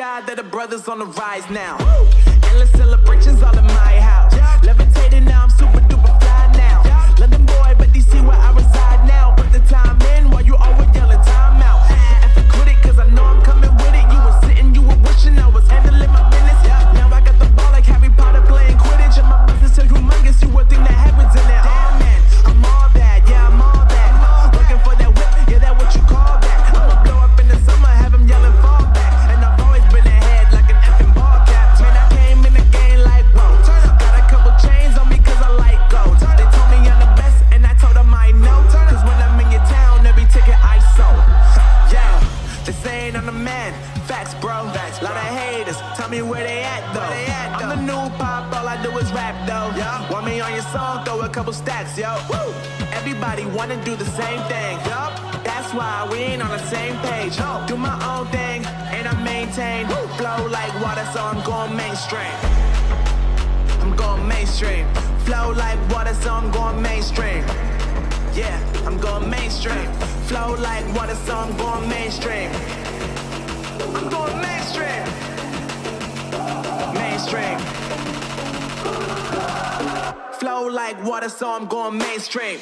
God that the brothers on the rise now. Endless celebrations all in my house. Levitating now, I'm super duper fly now. London boy, but DC where I reside now. Put the time in while you always yelling time out. And if you quit it, cause I know I'm coming with it. You were sitting, you were wishing I was handling my business. Now I got the ball like Harry Potter playing Quidditch. And my business so humongous, you would think that happens in there. Damn man, I'm all that, yeah, I'm all that. Looking for that whip, yeah, that what you call that. I'ma blow up in the summer, have him yelling fall back. And I've always been ahead like an effing ball cap. Man, I came in the game like, whoa. Got a couple chains on me cause I like gold. They told me I'm the best and I told them I know. Cause when I'm in your town, every ticket I sold. Yeah, they saying I'm the man. Facts, bro. Lot of haters, tell me where they at though. I'm the new pop, all I do is rap though. Want me on your song, throw a couple stacks, yo. Everybody wanna do the same thing. That's why we ain't on the same page. Do my own thing, and I maintain. Flow like water, so I'm going mainstream. I'm going mainstream. Flow like water, so I'm going mainstream. Yeah, I'm going mainstream. Flow like water, so I'm going mainstream. I'm going mainstream. Mainstream. Flow like water, so I'm going mainstream.